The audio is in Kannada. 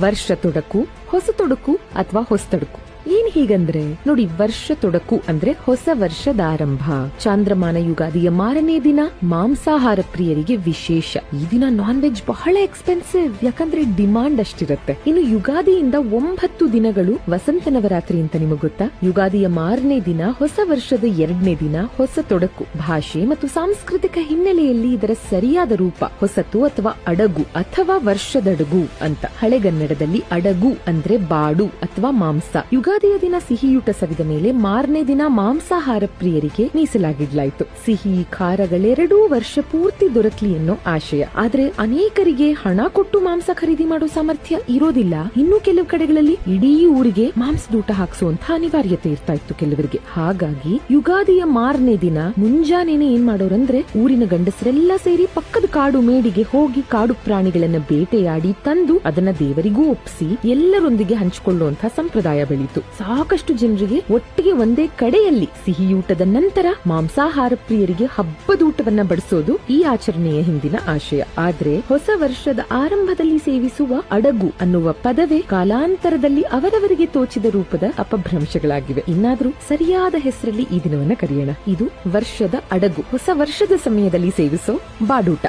ವರ್ಷ ತೊಡಕು, ಹೊಸ ತೊಡಕು ಅಥವಾ ಹೊಸತೊಡಕು. ಏನ್ ಹೀಗಂದ್ರೆ ನೋಡಿ, ವರ್ಷ ತೊಡಕು ಅಂದ್ರೆ ಹೊಸ ವರ್ಷದ ಆರಂಭ. ಚಾಂದ್ರಮಾನ ಯುಗಾದಿಯ ಮಾರನೇ ದಿನ ಮಾಂಸಾಹಾರ ಪ್ರಿಯರಿಗೆ ವಿಶೇಷ. ಈ ದಿನ ನಾನ್ ವೆಜ್ ಬಹಳ ಎಕ್ಸ್ಪೆನ್ಸಿವ್, ಯಾಕಂದ್ರೆ ಡಿಮಾಂಡ್ ಅಷ್ಟಿರುತ್ತೆ. ಇನ್ನು ಯುಗಾದಿಯಿಂದ 9 ದಿನಗಳು ವಸಂತ ನವರಾತ್ರಿ ಅಂತ ನಿಮಗೆ ಗೊತ್ತಾ? ಯುಗಾದಿಯ ಮಾರನೇ ದಿನ ಹೊಸ ವರ್ಷದ 2ನೇ ದಿನ ಹೊಸ ತೊಡಕು. ಭಾಷೆ ಮತ್ತು ಸಾಂಸ್ಕೃತಿಕ ಹಿನ್ನೆಲೆಯಲ್ಲಿ ಇದರ ಸರಿಯಾದ ರೂಪ ಹೊಸತು ಅಥವಾ ಅಡಗು ಅಥವಾ ವರ್ಷದಡಗು ಅಂತ. ಹಳೆಗನ್ನಡದಲ್ಲಿ ಅಡಗು ಅಂದ್ರೆ ಬಾಡು ಅಥವಾ ಮಾಂಸ. ಯುಗಾದಿಯ ದಿನ ಸಿಹಿಯೂಟ ಸವಿದ ಮೇಲೆ ಮಾರನೇ ದಿನ ಮಾಂಸಾಹಾರ ಪ್ರಿಯರಿಗೆ ಮೀಸಲಾಗಿಡ್ಲಾಯ್ತು. ಸಿಹಿ ಖಾರಗಳೆರಡೂ ವರ್ಷ ಪೂರ್ತಿ ದೊರಕಲಿ ಅನ್ನೋ ಆಶಯ. ಆದ್ರೆ ಅನೇಕರಿಗೆ ಹಣ ಕೊಟ್ಟು ಮಾಂಸ ಖರೀದಿ ಮಾಡೋ ಸಾಮರ್ಥ್ಯ ಇರೋದಿಲ್ಲ. ಇನ್ನು ಕೆಲವು ಕಡೆಗಳಲ್ಲಿ ಇಡೀ ಊರಿಗೆ ಮಾಂಸದೂಟ ಹಾಕ್ಸುವಂತ ಅನಿವಾರ್ಯತೆ ಇರ್ತಾ ಇತ್ತು ಕೆಲವರಿಗೆ. ಹಾಗಾಗಿ ಯುಗಾದಿಯ ಮಾರನೇ ದಿನ ಮುಂಜಾನೆನೆ ಏನ್ ಮಾಡೋರಂದ್ರೆ, ಊರಿನ ಗಂಡಸರೆಲ್ಲ ಸೇರಿ ಪಕ್ಕದ ಕಾಡು ಮೇಡಿಗೆ ಹೋಗಿ ಕಾಡು ಪ್ರಾಣಿಗಳನ್ನ ಬೇಟೆಯಾಡಿ ತಂದು ಅದನ್ನ ದೇವರಿಗೂ ಒಪ್ಪಿಸಿ ಎಲ್ಲರೊಂದಿಗೆ ಹಂಚಿಕೊಳ್ಳುವಂತಹ ಸಂಪ್ರದಾಯ ಬೆಳೀತು. ಸಾಕಷ್ಟು ಜನರಿಗೆ ಒಟ್ಟಿಗೆ ಒಂದೇ ಕಡೆಯಲ್ಲಿ ಸಿಹಿಯೂಟದ ನಂತರ ಮಾಂಸಾಹಾರ ಪ್ರಿಯರಿಗೆ ಹಬ್ಬದೂಟವನ್ನ ಬಡಿಸೋದು ಈ ಆಚರಣೆಯ ಹಿಂದಿನ ಆಶಯ. ಆದ್ರೆ ಹೊಸ ವರ್ಷದ ಆರಂಭದಲ್ಲಿ ಸೇವಿಸುವ ಅಡಗು ಅನ್ನುವ ಪದವೇ ಕಾಲಾಂತರದಲ್ಲಿ ಅವರವರಿಗೆ ತೋಚಿದ ರೂಪದ ಅಪಭ್ರಂಶಗಳಾಗಿವೆ. ಇನ್ನಾದ್ರೂ ಸರಿಯಾದ ಹೆಸರಲ್ಲಿ ಈ ದಿನವನ್ನ ಕರೆಯೋಣ. ಇದು ವರ್ಷದ ಅಡಗು, ಹೊಸ ವರ್ಷದ ಸಮಯದಲ್ಲಿ ಸೇವಿಸೋ ಬಾಡೂಟ.